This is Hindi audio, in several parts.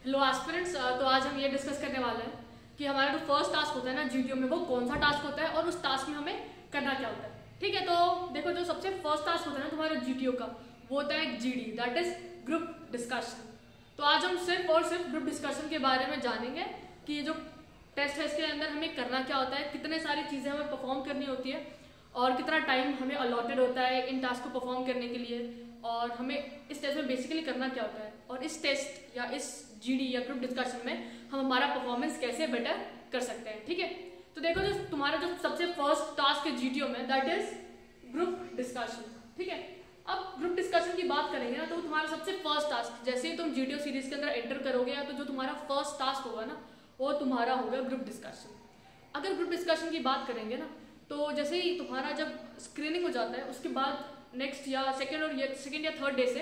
हेलो एस्पिरेंट्स, तो आज हम ये डिस्कस करने वाले हैं कि हमारा जो फर्स्ट टास्क होता है ना जीटीओ में, वो कौन सा टास्क होता है और उस टास्क में हमें करना क्या होता है। ठीक है, तो देखो जो सबसे फर्स्ट टास्क होता है ना तुम्हारा जीटीओ का, वो होता है GD, that is group discussion. तो आज हम सिर्फ और सिर्फ ग्रुप डिस्कशन के बारे में जानेंगे कि ये जो टेस्ट है इसके अंदर हमें करना क्या होता है, कितने सारी चीज़ें हमें परफॉर्म करनी होती है और कितना टाइम हमें अलॉटेड होता है इन टास्क को परफॉर्म करने के लिए, और हमें इस टेस्ट में बेसिकली करना क्या होता है, और इस टेस्ट या इस जीडी या ग्रुप डिस्कशन में हम हमारा परफॉर्मेंस कैसे बेटर कर सकते हैं। ठीक है, तो देखो जो तुम्हारा जो सबसे फर्स्ट टास्क है जीटीओ में, दैट इज ग्रुप डिस्कशन। ठीक है, अब ग्रुप डिस्कशन की बात करेंगे ना, तो तुम्हारा सबसे फर्स्ट टास्क, जैसे ही तुम जीटीओ सीरीज के अंदर एंटर करोगे या तो जो तुम्हारा फर्स्ट टास्क होगा ना, वो तुम्हारा होगा ग्रुप डिस्कशन। अगर ग्रुप डिस्कशन की बात करेंगे ना, तो जैसे ही तुम्हारा जब स्क्रीनिंग हो जाता है उसके बाद नेक्स्ट या सेकेंड या थर्ड डे से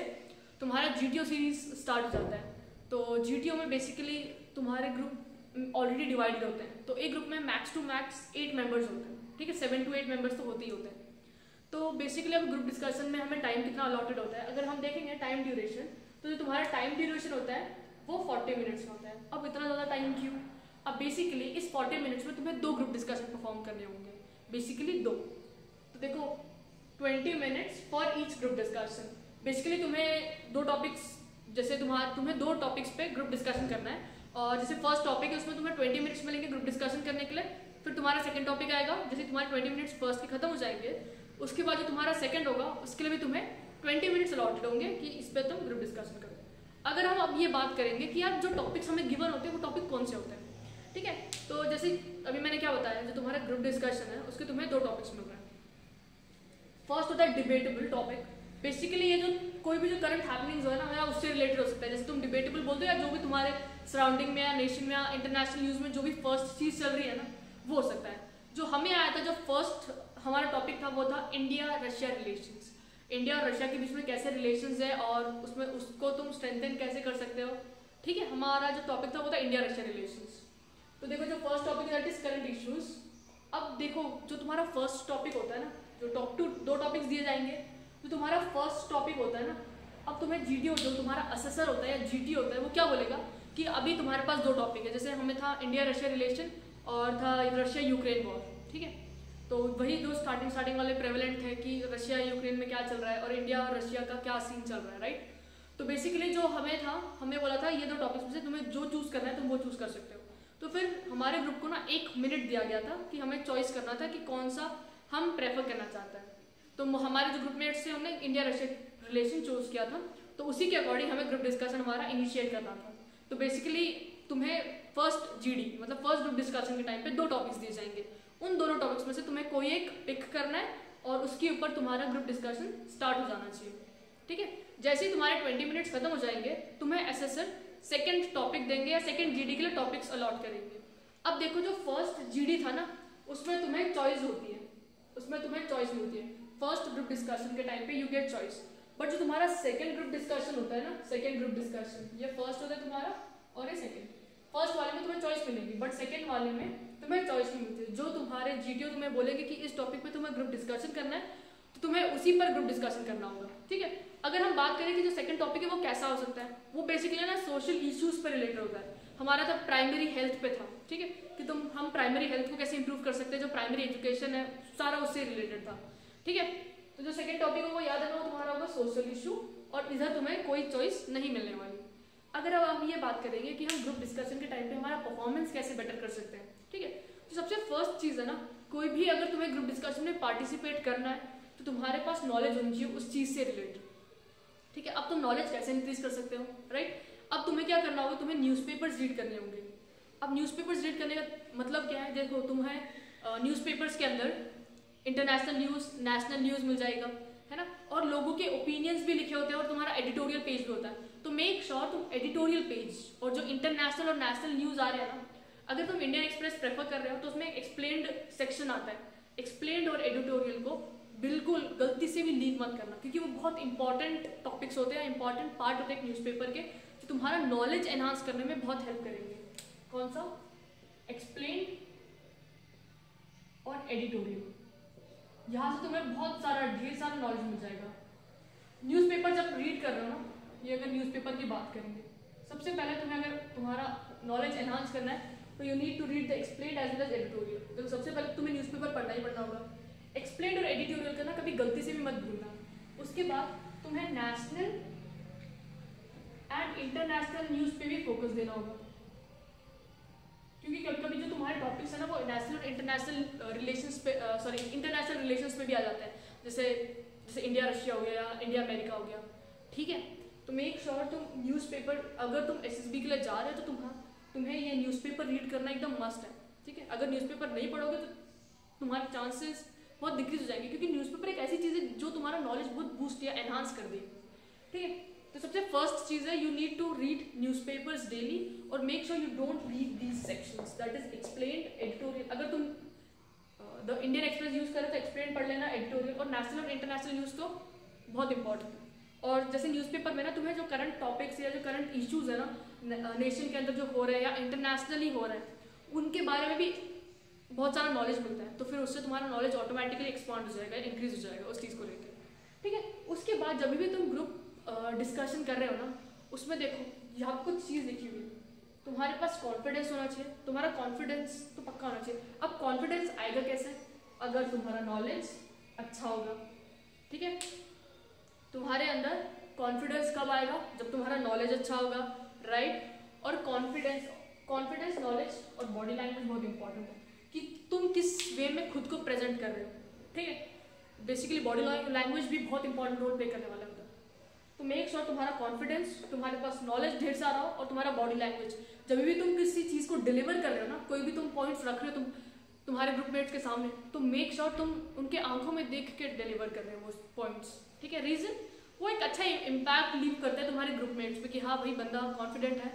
तुम्हारा जीटीओ सीरीज स्टार्ट हो जाता है। तो जीटीओ में बेसिकली तुम्हारे ग्रुप ऑलरेडी डिवाइडेड होते हैं, तो एक ग्रुप में मैक्स टू मैक्स 8 मेंबर्स होते हैं। ठीक है, 7 to 8 मेंबर्स तो होते ही होते हैं। तो बेसिकली अब ग्रुप डिस्कशन में हमें टाइम कितना अलॉटेड होता है, अगर हम देखेंगे टाइम ड्यूरेशन, तो जो तुम्हारा टाइम ड्यूरेशन होता है वो 40 मिनट्स में होता है। अब इतना ज़्यादा टाइम क्यों? अब बेसिकली इस 40 मिनट्स में तुम्हें 2 ग्रुप डिस्कशन परफॉर्म करने होंगे, बेसिकली 2। तो देखो 20 minutes for each group discussion. Basically तुम्हें 2 टॉपिक्स, जैसे तुम्हें 2 टॉपिक्स पे ग्रुप डिस्कशन करना है, और जैसे फर्स्ट टॉपिक है उसमें तुम्हें 20 मिनट्स मिलेंगे ग्रुप डिस्कशन करने के लिए। फिर तुम्हारा सेकंड टॉपिक आएगा, जैसे तुम्हारे 20 मिनट्स फर्स्ट के खत्म हो जाएंगे, उसके बाद जो तुम्हारा सेकंड होगा उसके लिए भी तुम्हें 20 मिनट्स अलॉटेड होंगे कि इस पर तुम ग्रुप डिस्कशन करो। अगर हम अब ये बात करेंगे कि यार जो टॉपिक्स हमें गिवन होते हैं वो टॉपिक कौन से होते हैं, ठीक है, तो जैसे अभी मैंने क्या बताया, जो तुम्हारा ग्रुप डिस्कशन है उसके तुम्हें 2 टॉपिक्स मिल रहे हैं। फर्स्ट होता है डिबेटेबल टॉपिक। बेसिकली ये जो कोई भी जो करंट हैपनिंग्स हो ना, या उससे रिलेटेड हो सकता है, जैसे तुम डिबेटेबल बोलते हो या जो भी तुम्हारे सराउंडिंग में या नेशन में या इंटरनेशनल न्यूज़ में जो भी फर्स्ट चीज़ चल रही है ना, वो हो सकता है। जो हमें आया था, जो फर्स्ट हमारा टॉपिक था वो था इंडिया रशिया रिलेशंस। इंडिया और रशिया के बीच में कैसे रिलेशंस है और उसमें उसको तुम स्ट्रेंथन कैसे कर सकते हो। ठीक है, हमारा जो टॉपिक था वो था इंडिया रशिया रिलेशंस। तो देखो जो first topic that is current issues. अब देखो जो तुम्हारा फर्स्ट टॉपिक होता है ना, जो टॉप टू 2 टॉपिक्स दिए जाएंगे, जो तुम्हारा फर्स्ट टॉपिक होता है ना, अब तुम्हें जीटीओ जो तुम्हारा असेसर होता है या जीटी होता है वो क्या बोलेगा कि अभी तुम्हारे पास 2 टॉपिक है, जैसे हमें था इंडिया रशिया रिलेशन और था रशिया यूक्रेन वॉर। ठीक है, तो वही जो स्टार्टिंग वाले प्रेवलेंट थे कि रशिया यूक्रेन में क्या चल रहा है और इंडिया और रशिया का क्या सीन चल रहा है, राइट। तो बेसिकली जो हमें बोला था ये 2 टॉपिक्स में से तुम्हें जो चूज करना है तुम वो चूज कर सकते हो। तो फिर हमारे ग्रुप को ना 1 मिनट दिया गया था कि हमें चॉइस करना था कि कौन सा हम प्रेफर करना चाहते हैं। तो हमारे जो ग्रुपमेट्स थे उन्होंने इंडिया रशिया रिलेशन चूज किया था, तो उसी के अकॉर्डिंग हमें ग्रुप डिस्कशन हमारा इनिशिएट करना था। तो बेसिकली तुम्हें फर्स्ट जीडी मतलब फर्स्ट ग्रुप डिस्कशन के टाइम पे 2 टॉपिक्स दिए जाएंगे, उन दोनों टॉपिक्स में से तुम्हें कोई एक पिक करना है और उसके ऊपर तुम्हारा ग्रुप डिस्कशन स्टार्ट हो जाना चाहिए। ठीक है, जैसे ही तुम्हारे 20 मिनट्स खत्म हो जाएंगे, तुम्हें एसेसर सेकंड टॉपिक देंगे या सेकंड जीडी के लिए टॉपिक्स अलॉट करेंगे। अब देखो जो फर्स्ट जीडी था ना, उसमें तुम्हें चॉइस होती है, उसमें तुम्हें चॉइस मिलती है। फर्स्ट ग्रुप डिस्कशन के टाइम पे यू गेट चॉइस, बट जो तुम्हारा सेकंड ग्रुप डिस्कशन होता है ना, सेकंड ग्रुप डिस्कशन, ये फर्स्ट होता है तुम्हारा और ये सेकंड। फर्स्ट वाले में तुम्हें चॉइस मिलेगी, बट सेकंड वाले में तुम्हें चॉइस नहीं मिलती। जो तुम्हारे जीटीओ तुम्हें बोलेंगे कि इस टॉपिक पे तुम्हें ग्रुप डिस्कशन करना है, तो तुम्हें उसी पर ग्रुप डिस्कशन करना होगा। ठीक है, अगर हम बात करें कि जो सेकंड टॉपिक है वो कैसा हो सकता है, वो बेसिकली ना सोशल इश्यूज पर रिलेटेड होता है। हमारा था प्राइमरी हेल्थ पे था। ठीक है, कि हम प्राइमरी हेल्थ को कैसे इंप्रूव कर सकते हैं, जो प्राइमरी एजुकेशन है सारा उससे रिलेटेड था। ठीक है, तो जो सेकंड टॉपिक है वो याद रखना, वो तुम्हारा होगा सोशल इशू, और इधर तुम्हें कोई चॉइस नहीं मिलने वाली। अगर अब हम ये बात करेंगे कि हम ग्रुप डिस्कशन के टाइम पे हमारा परफॉर्मेंस कैसे बेटर कर सकते हैं, ठीक है, तो सबसे फर्स्ट चीज़ है ना, कोई भी अगर तुम्हें ग्रुप डिस्कशन में पार्टिसिपेट करना है तो तुम्हारे पास नॉलेज होनी चाहिए उस चीज़ से रिलेटेड। ठीक है, अब तुम नॉलेज कैसे इंक्रीज कर सकते हो, राइट। अब तुम्हें क्या करना होगा, तुम्हें न्यूज़पेपर्स रीड करने होंगे। अब न्यूज़पेपर्स रीड करने का मतलब क्या है, देखो तुम्हें न्यूज़पेपर्स के अंदर इंटरनेशनल न्यूज़, नेशनल न्यूज़ मिल जाएगा, है ना, और लोगों के ओपिनियंस भी लिखे होते हैं और तुम्हारा एडिटोरियल पेज भी होता है। तो मेक श्योर तुम एडिटोरियल पेज और जो इंटरनेशनल और नेशनल न्यूज़ आ रहे हैं ना, अगर तुम इंडियन एक्सप्रेस प्रेफर कर रहे हो तो उसमें एक्सप्लेन्ड सेक्शन आता है। एक्सप्लेन्ड और एडिटोरियल को बिल्कुल गलती से भी लीक मत करना, क्योंकि वो बहुत इंपॉर्टेंट टॉपिक्स होते हैं, इंपॉर्टेंट पार्ट होते हैं न्यूज़पेपर के, जो तुम्हारा नॉलेज एनहांस करने में बहुत हेल्प करेंगे। कौन सा? एक्सप्लेन्ड और एडिटोरियल। यहाँ से तुम्हें बहुत सारा ढेर सारा नॉलेज मिल जाएगा। न्यूज़पेपर जब रीड कर रहे हो ना, ये अगर न्यूज़पेपर की बात करेंगे, सबसे पहले तुम्हें अगर तुम्हारा नॉलेज एनहांस करना है तो you need to read the explained as well as editorial. तो सबसे पहले तुम्हें न्यूज़पेपर पढ़ना ही पढ़ना होगा। एक्सप्लेन्ड और एडिटोरियल करना कभी गलती से भी मत भूलना। उसके बाद तुम्हें नेशनल एंड इंटरनेशनल न्यूज़ पे भी फोकस देना होगा, क्योंकि कभी कभी जो तुम्हारे टॉपिक्स है ना वो नेशनल और इंटरनेशनल रिलेशंस पे इंटरनेशनल रिलेशंस पे भी आ जाते हैं, जैसे इंडिया रशिया हो गया या इंडिया अमेरिका हो गया। ठीक है, तो मेक श्योर तुम न्यूज़पेपर, अगर तुम एसएसबी के लिए जा रहे हो तो तुम्हें ये न्यूज़पेपर रीड करना एकदम मस्ट है। ठीक है, अगर न्यूज़पेपर नहीं पढ़ोगे तो तुम्हारे चांसेस बहुत डिक्रीज हो जाएंगे, क्योंकि न्यूज़पेपर एक ऐसी चीज़ है जो तुम्हारा नॉलेज बहुत बूस्ट या एनहांस कर देगी। ठीक है, तो सबसे फर्स्ट चीज़ है you need to read newspapers daily और make sure you don't read these sections, that is explained, editorial. अगर तुम द इंडियन एक्सप्रेस यूज़ करें तो एक्सप्लेन पढ़ लेना, एडिटोरियल और नेशनल और इंटरनेशनल न्यूज़ तो बहुत इंपॉर्टेंट है। और जैसे न्यूज़पेपर में ना तुम्हें जो करंट टॉपिक्स या जो करंट इश्यूज़ है ना नेशन के अंदर जो हो रहे हैं या इंटरनेशनली हो रहे हैं उनके बारे में भी बहुत सारा नॉलेज मिलता है, तो फिर उससे तुम्हारा नॉलेज ऑटोमेटिकली एक्सपांड हो जाएगा, इंक्रीज हो जाएगा उस चीज़ को रिलेटेड। ठीक है, उसके बाद जब भी तुम ग्रुप डिस्कशन कर रहे हो ना, उसमें देखो यहाँ कुछ चीज़ लिखी हुई है, तुम्हारे पास कॉन्फिडेंस होना चाहिए। तुम्हारा कॉन्फिडेंस तो पक्का होना चाहिए। अब कॉन्फिडेंस आएगा कैसे? अगर तुम्हारा नॉलेज अच्छा होगा। ठीक है, तुम्हारे अंदर कॉन्फिडेंस कब आएगा? जब तुम्हारा नॉलेज अच्छा होगा, राइट। और कॉन्फिडेंस नॉलेज और बॉडी लैंग्वेज बहुत इंपॉर्टेंट है कि तुम किस वे में खुद को प्रेजेंट कर रहे हो। ठीक है, बेसिकली बॉडी लैंग्वेज भी बहुत इंपॉर्टेंट रोल प्ले करने वाला है। तो मेक श्योर तुम्हारा कॉन्फिडेंस, तुम्हारे पास नॉलेज ढेर सारा हो और तुम्हारा बॉडी लैंग्वेज। जब भी तुम किसी चीज़ को डिलीवर कर रहे हो ना, कोई भी तुम पॉइंट्स रख रहे हो तुम्हारे ग्रुपमेट्स के सामने, तो मेक श्योर तुम उनके आंखों में देख के डिलीवर कर रहे हो वो पॉइंट्स। ठीक है, रीजन वो एक अच्छा इम्पैक्ट लीव करता है तुम्हारे ग्रुपमेट्स पे कि हाँ भाई बंदा कॉन्फिडेंट है,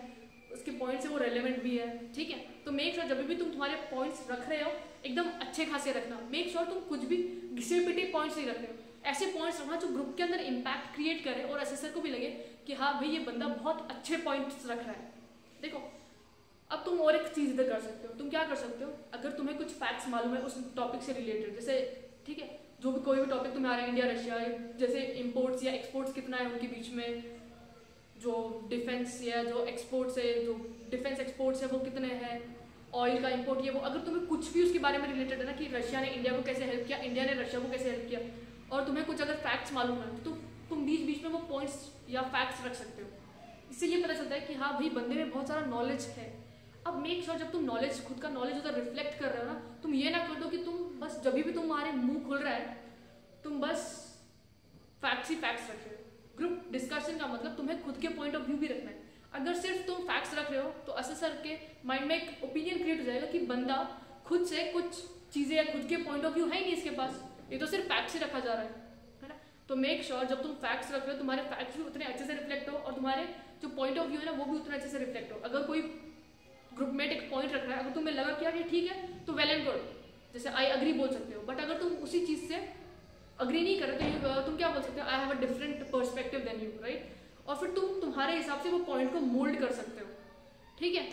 उसके पॉइंट से वो रेलेवेंट भी है। ठीक है, तो मेक श्योर जब भी तुम तुम्हारे पॉइंट्स रख रहे हो एकदम अच्छे खासे रखना। मेक श्योर तुम कुछ भी घिसे पिटे पॉइंट्स नहीं रख रहे हो, ऐसे पॉइंट्स रखना जो ग्रुप के अंदर इम्पैक्ट क्रिएट करे और असेसर को भी लगे कि हाँ भाई ये बंदा बहुत अच्छे पॉइंट्स रख रहा है। देखो अब तुम और एक चीज़ इधर कर सकते हो। तुम क्या कर सकते हो, अगर तुम्हें कुछ फैक्ट्स मालूम है उस टॉपिक से रिलेटेड, जैसे ठीक है जो भी कोई भी टॉपिक तुम्हें आ रहा है, इंडिया रशिया, जैसे इम्पोर्ट्स या एक्सपोर्ट्स कितना है उनके बीच में, जो डिफेंस या जो एक्सपोर्ट्स है, जो डिफेंस एक्सपोर्ट्स है वो कितने हैं, ऑयल का इम्पोर्ट ये वो, अगर तुम्हें कुछ भी उसके बारे में रिलेटेड है ना कि रशिया ने इंडिया को कैसे हेल्प किया, इंडिया ने रशिया को कैसे हेल्प किया, और तुम्हें कुछ अगर फैक्ट्स मालूम है तो तुम बीच बीच में वो पॉइंट्स या फैक्ट्स रख सकते हो। इससे ये पता चलता है कि हाँ भाई बंदे में बहुत सारा नॉलेज है। अब मेक श्योर जब तुम नॉलेज, खुद का नॉलेज उधर रिफ्लेक्ट कर रहे हो ना, तुम ये ना कर दो कि तुम बस जब भी तुम्हारे मुंह खुल रहा है तुम बस फैक्ट्स ही फैक्ट्स रख रहे हो। ग्रुप डिस्कशन का मतलब तुम्हें खुद के पॉइंट ऑफ व्यू भी रखना है। अगर सिर्फ तुम फैक्ट्स रख रहे हो तो असेसर के माइंड में एक ओपिनियन क्रिएट हो जाएगा कि बंदा खुद से कुछ चीज़ें या खुद के पॉइंट ऑफ व्यू है ही नहीं इसके पास, ये तो सिर्फ फैक्ट्स ही रखा जा रहा है ना। तो मेक श्योर जब तुम फैक्ट्स रख रहे हो तुम्हारे फैक्ट्स भी उतने अच्छे से रिफ्लेक्ट हो और तुम्हारे जो पॉइंट ऑफ व्यू है ना वो भी उतने अच्छे से रिफ्लेक्ट हो। अगर कोई ग्रुपमेट एक पॉइंट रख रहा है, अगर तुम्हें लगा कि यार ये ठीक है तो वेल एंड गुड, जैसे आई अग्री बोल सकते हो। बट अगर तुम उसी चीज़ से अग्री नहीं कर रहे तो तुम क्या बोल सकते हो, I have a different perspective than you, right. और फिर तुम तुम्हारे हिसाब से वो पॉइंट को मोल्ड कर सकते हो। ठीक है,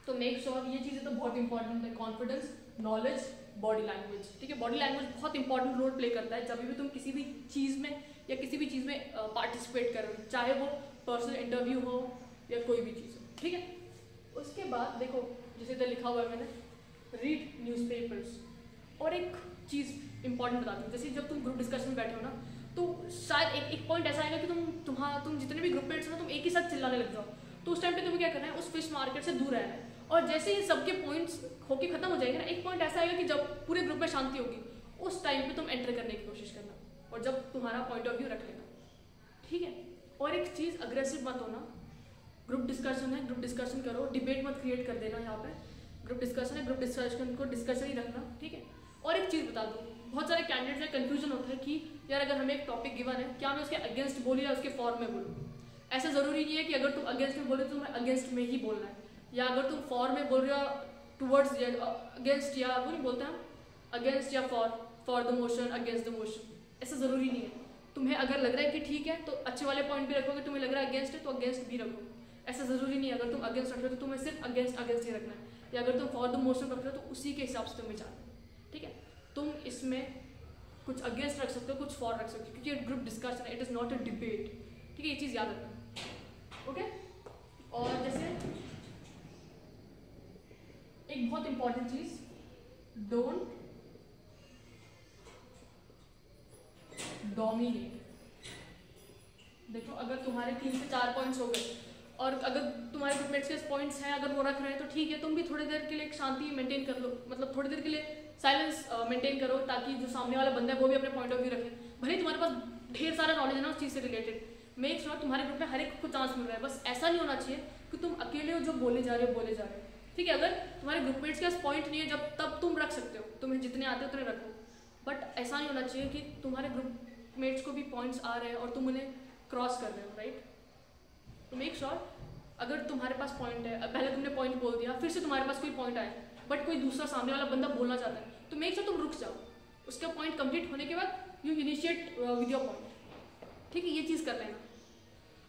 तो मेक श्योर ये चीज़ें तो बहुत इंपॉर्टेंट है, कॉन्फिडेंस, नॉलेज, बॉडी लैंग्वेज। ठीक है, बॉडी लैंग्वेज बहुत इंपॉर्टेंट रोल प्ले करता है जब भी तुम किसी भी चीज़ में या किसी भी चीज़ में पार्टिसिपेट कर रहे हो, चाहे वो पर्सनल इंटरव्यू हो या कोई भी चीज़ हो। ठीक है, उसके बाद देखो जैसे इधर लिखा हुआ है मैंने, रीड न्यूज़पेपर्स। और एक चीज़ इंपॉर्टेंट बताती हूँ, जैसे जब तुम ग्रुप डिस्कशन में बैठे हो ना तो शायद एक पॉइंट ऐसा आएगा कि तुम जितने भी ग्रुपमेट्स हो ना तुम एक ही साथ चिल्लाने लग जाओ। तो उस टाइम पे तुम्हें क्या करना है, उस फिश मार्केट से दूर रहना है। और जैसे ही सबके पॉइंट्स होके खत्म हो जाएंगे ना, एक पॉइंट ऐसा आएगा कि जब पूरे ग्रुप में शांति होगी उस टाइम पे तुम एंटर करने की कोशिश करना और जब तुम्हारा पॉइंट ऑफ व्यू रख लेना। ठीक है, और एक चीज़ अग्रेसिव मत होना। ग्रुप डिस्कशन है, ग्रुप डिस्कशन करो, डिबेट मत क्रिएट कर देना। यहाँ पे ग्रुप डिस्कशन है, ग्रुप डिस्कशन को डिस्कशन ही रखना। ठीक है, और एक चीज़ बता दूँ, बहुत सारे कैंडिडेट्स में कन्फ्यूजन होता है कि यार अगर हमें एक टॉपिक गिवन है, क्या मैं उसके अगेंस्ट बोलूँ या उसके फॉर में बोलूँ। ऐसा ज़रूरी नहीं है कि अगर तुम अगेंस्ट में बोले तो तुम्हें अगेंस्ट में ही बोलना है, या अगर तुम फॉर में बोल रहे हो टूवर्ड्स अगेंस्ट, या वो नहीं बोलते हम अगेंस्ट या for the motion, against the motion, ऐसा ज़रूरी नहीं है। तुम्हें अगर लग रहा है कि ठीक है तो अच्छे वाले पॉइंट भी रखोगे, तुम्हें लग रहा है अगेंस्ट है तो अगेंस्ट भी रखो, ऐसा ज़रूरी नहीं है। अगर तुम अगेंस्ट रख रहे हो तो तुम्हें सिर्फ अगेंस्ट ही रखना है, या अगर तुम फॉर द मोशन रख रहे हो तो उसी के हिसाब से तुम्हें जाना है। ठीक है, तुम इसमें कुछ अगेंस्ट रख सकते हो, कुछ फॉर रख सकते हो, क्योंकि ग्रुप डिस्कशन है, it is not a debate. ठीक है, ये चीज़ याद रखना। ओके, एक बहुत इंपॉर्टेंट चीज, डोंट डोमिनेट। देखो अगर तुम्हारे 3 से 4 पॉइंट्स हो गए और अगर तुम्हारे ग्रुपमेट्स के पॉइंट्स हैं, अगर वो रख रहे हैं तो ठीक है, तुम भी थोड़ी देर के लिए एक शांति मेंटेन कर लो, मतलब थोड़ी देर के लिए साइलेंस मेंटेन करो, ताकि जो सामने वाला बंदा है वो भी अपने पॉइंट ऑफ व्यू रखे। भले तुम्हारे पास ढेर सारा नॉलेज है ना उस चीज़ से रिलेटेड, मेक श्योर तुम्हारे ग्रुप में हर एक को चांस मिल रहा है। बस ऐसा नहीं होना चाहिए कि तुम अकेले हो जो बोले जा रहे हो। ठीक है, अगर तुम्हारे ग्रुपमेट्स के पास पॉइंट नहीं है जब तब तुम रख सकते हो, तुम्हें जितने आते हो उतने रखो, बट ऐसा नहीं होना चाहिए कि तुम्हारे ग्रुपमेट्स को भी पॉइंट्स आ रहे हैं और तुम उन्हें क्रॉस कर रहे हो, राइट। तो मेक श्योर अगर तुम्हारे पास पॉइंट है, पहले तुमने पॉइंट बोल दिया, फिर से तुम्हारे पास कोई पॉइंट आए बट कोई दूसरा सामने वाला बंदा बोलना चाहता है, तो मेक श्योर तुम रुक जाओ, उसका पॉइंट कंप्लीट होने के बाद you initiate with your point. ठीक है, ये चीज़ कर लेना।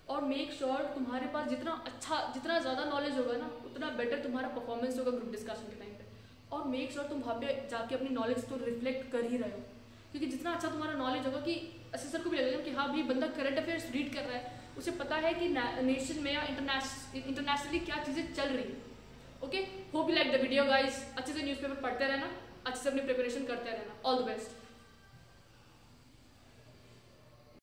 और मेक श्योर तुम्हारे पास जितना ज़्यादा नॉलेज होगा ना उतना बेटर तुम्हारा परफॉर्मेंस होगा ग्रुप डिस्कशन के टाइम पे। और मेक श्योर तुम वहाँ पे जाके अपनी नॉलेज को रिफ्लेक्ट कर ही रहे हो, क्योंकि जितना अच्छा तुम्हारा नॉलेज होगा कि असेसर को भी लगेगा कि हाँ भाई बंदा करंट अफेयर्स रीड कर रहा है, उसे पता है कि नेशन में या इंटरनेशनली क्या चीज़ें चल रही है। Okay, hope you like the video guys. अच्छे से न्यूज़पेपर पढ़ते रहना, अच्छे से अपनी प्रिपरेशन करते रहना। All the best.